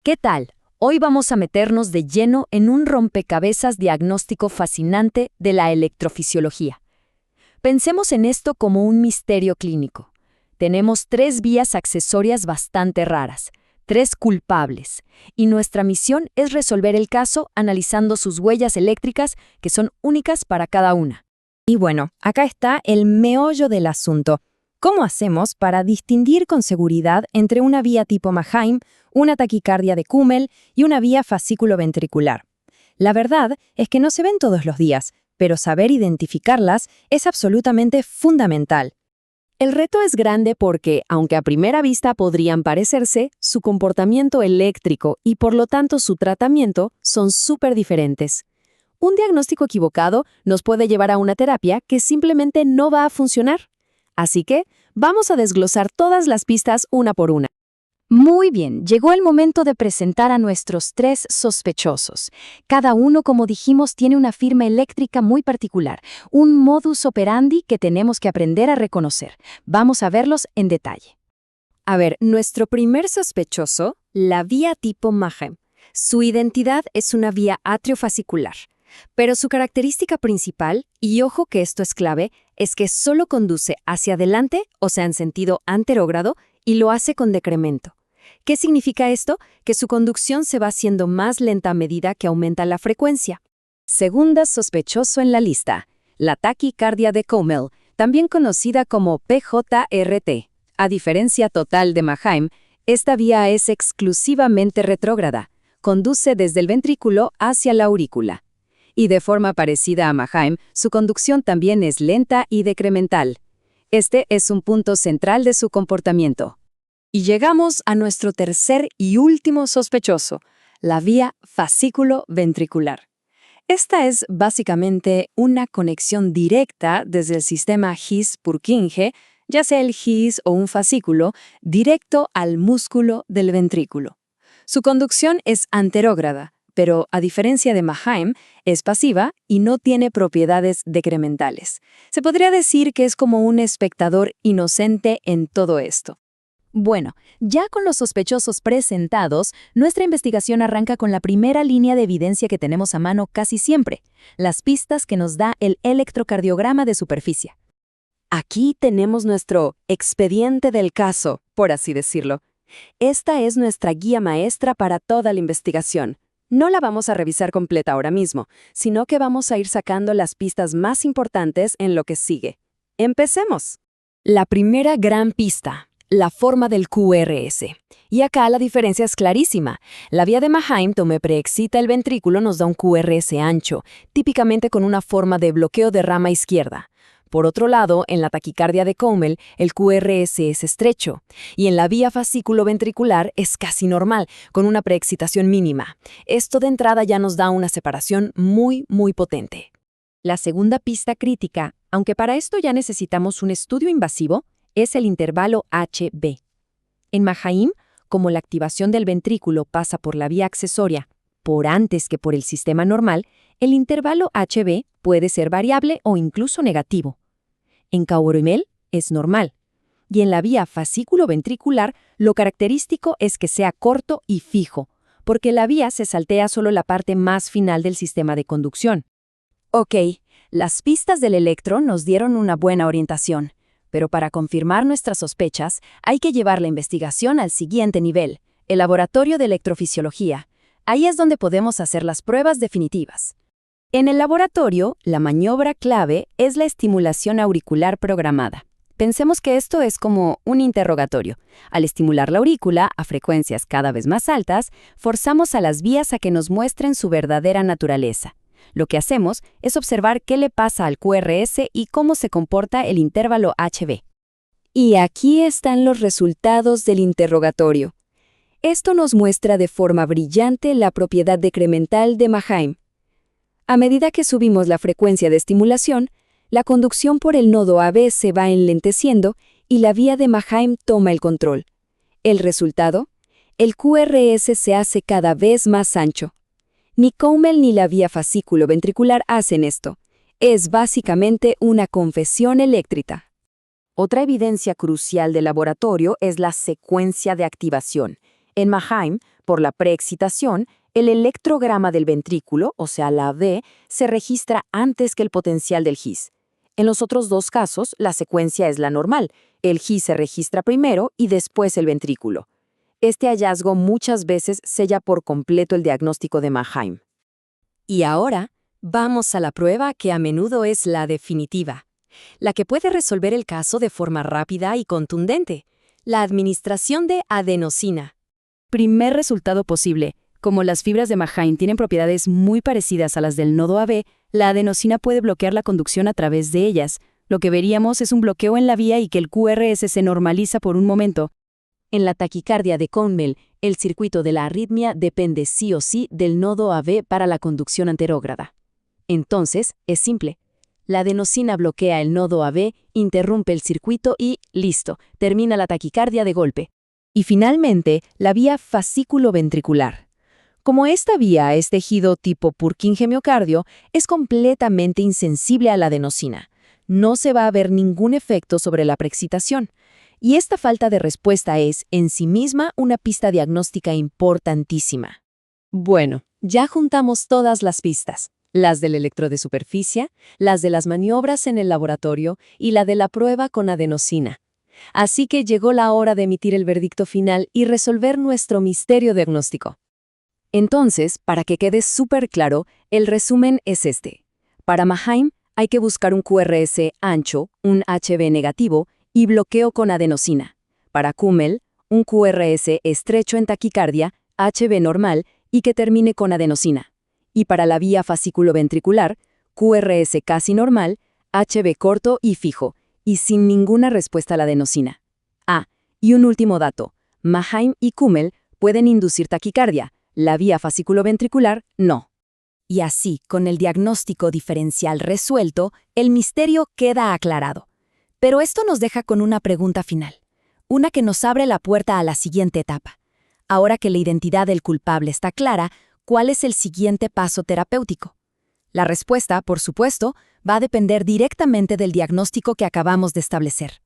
¿Qué tal? Hoy vamos a meternos de lleno en un rompecabezas diagnóstico fascinante de la electrofisiología. Pensemos en esto como un misterio clínico. Tenemos tres vías accesorias bastante raras, tres culpables, y nuestra misión es resolver el caso analizando sus huellas eléctricas que son únicas para cada una. Y bueno, acá está el meollo del asunto. ¿Cómo hacemos para distinguir con seguridad entre una vía tipo Mannheim, una taquicardia de Kummel y una vía fascículo-ventricular? La verdad es que no se ven todos los días, pero saber identificarlas es absolutamente fundamental. El reto es grande porque, aunque a primera vista podrían parecerse, su comportamiento eléctrico y por lo tanto su tratamiento son súper diferentes. Un diagnóstico equivocado nos puede llevar a una terapia que simplemente no va a funcionar. Así que, vamos a desglosar todas las pistas una por una. Muy bien, llegó el momento de presentar a nuestros tres sospechosos. Cada uno, como dijimos, tiene una firma eléctrica muy particular, un modus operandi que tenemos que aprender a reconocer. Vamos a verlos en detalle. A ver, nuestro primer sospechoso, la vía tipo Mannheim. Su identidad es una vía atriofascicular. Pero su característica principal, y ojo que esto es clave, es que solo conduce hacia adelante, o sea en sentido anterógrado, y lo hace con decremento. ¿Qué significa esto? Que su conducción se va haciendo más lenta a medida que aumenta la frecuencia. Segunda sospechoso en la lista, la taquicardia de Kummel, también conocida como PJRT. A diferencia total de Mannheim, esta vía es exclusivamente retrógrada, conduce desde el ventrículo hacia la aurícula. Y de forma parecida a Mannheim, su conducción también es lenta y decremental. Este es un punto central de su comportamiento. Y llegamos a nuestro tercer y último sospechoso, la vía fascículo-ventricular. Esta es básicamente una conexión directa desde el sistema His-Purkinje, ya sea el His o un fascículo, directo al músculo del ventrículo. Su conducción es anterógrada, pero a diferencia de Mannheim, es pasiva y no tiene propiedades decrementales. Se podría decir que es como un espectador inocente en todo esto. Bueno, ya con los sospechosos presentados, nuestra investigación arranca con la primera línea de evidencia que tenemos a mano casi siempre, las pistas que nos da el electrocardiograma de superficie. Aquí tenemos nuestro expediente del caso, por así decirlo. Esta es nuestra guía maestra para toda la investigación. No la vamos a revisar completa ahora mismo, sino que vamos a ir sacando las pistas más importantes en lo que sigue. ¡Empecemos! La primera gran pista, la forma del QRS. Y acá la diferencia es clarísima. La vía de Mannheim, donde preexcita el ventrículo, nos da un QRS ancho, típicamente con una forma de bloqueo de rama izquierda. Por otro lado, en la taquicardia de Kummel, el QRS es estrecho, y en la vía fascículo-ventricular es casi normal, con una preexcitación mínima. Esto de entrada ya nos da una separación muy potente. La segunda pista crítica, aunque para esto ya necesitamos un estudio invasivo, es el intervalo HB. En Mannheim, como la activación del ventrículo pasa por la vía accesoria, por antes que por el sistema normal, el intervalo HB puede ser variable o incluso negativo. En Kummel es normal. Y en la vía fascículo-ventricular, lo característico es que sea corto y fijo, porque la vía se saltea solo la parte más final del sistema de conducción. Ok, las pistas del electro nos dieron una buena orientación, pero para confirmar nuestras sospechas hay que llevar la investigación al siguiente nivel, el laboratorio de electrofisiología. Ahí es donde podemos hacer las pruebas definitivas. En el laboratorio, la maniobra clave es la estimulación auricular programada. Pensemos que esto es como un interrogatorio. Al estimular la aurícula a frecuencias cada vez más altas, forzamos a las vías a que nos muestren su verdadera naturaleza. Lo que hacemos es observar qué le pasa al QRS y cómo se comporta el intervalo HB. Y aquí están los resultados del interrogatorio. Esto nos muestra de forma brillante la propiedad decremental de Mannheim. A medida que subimos la frecuencia de estimulación, la conducción por el nodo AB se va enlenteciendo y la vía de Mannheim toma el control. ¿El resultado? El QRS se hace cada vez más ancho. Ni Kummel ni la vía fascículo-ventricular hacen esto. Es básicamente una confesión eléctrica. Otra evidencia crucial del laboratorio es la secuencia de activación. En Mannheim, Por la preexcitación, el electrograma del ventrículo, o sea, la V, se registra antes que el potencial del His. En los otros dos casos, la secuencia es la normal. El His se registra primero y después el ventrículo. Este hallazgo muchas veces sella por completo el diagnóstico de Mannheim. Y ahora, vamos a la prueba que a menudo es la definitiva, la que puede resolver el caso de forma rápida y contundente, la administración de adenosina. Primer resultado posible. Como las fibras de Mannheim tienen propiedades muy parecidas a las del nodo AB, la adenosina puede bloquear la conducción a través de ellas. Lo que veríamos es un bloqueo en la vía y que el QRS se normaliza por un momento. En la taquicardia de Connell, el circuito de la arritmia depende sí o sí del nodo AB para la conducción anterógrada. Entonces, es simple. La adenosina bloquea el nodo AB, interrumpe el circuito y, listo, termina la taquicardia de golpe. Y finalmente, la vía fascículo-ventricular. Como esta vía es tejido tipo Purkinje-miocardio, es completamente insensible a la adenosina. No se va a ver ningún efecto sobre la preexcitación. Y esta falta de respuesta es, en sí misma, una pista diagnóstica importantísima. Bueno, ya juntamos todas las pistas. Las del electro de superficie, las de las maniobras en el laboratorio y la de la prueba con adenosina. Así que llegó la hora de emitir el veredicto final y resolver nuestro misterio diagnóstico. Entonces, para que quede súper claro, el resumen es este. Para Mannheim hay que buscar un QRS ancho, un HB negativo y bloqueo con adenosina. Para Connell, un QRS estrecho en taquicardia, HB normal y que termine con adenosina. Y para la vía fascículo-ventricular, QRS casi normal, HB corto y fijo, y sin ninguna respuesta a la adenosina. Y un último dato. Mannheim y Connell pueden inducir taquicardia, la vía fascículo-ventricular no. Y así, con el diagnóstico diferencial resuelto, el misterio queda aclarado. Pero esto nos deja con una pregunta final, una que nos abre la puerta a la siguiente etapa. Ahora que la identidad del culpable está clara, ¿cuál es el siguiente paso terapéutico? La respuesta, por supuesto, va a depender directamente del diagnóstico que acabamos de establecer.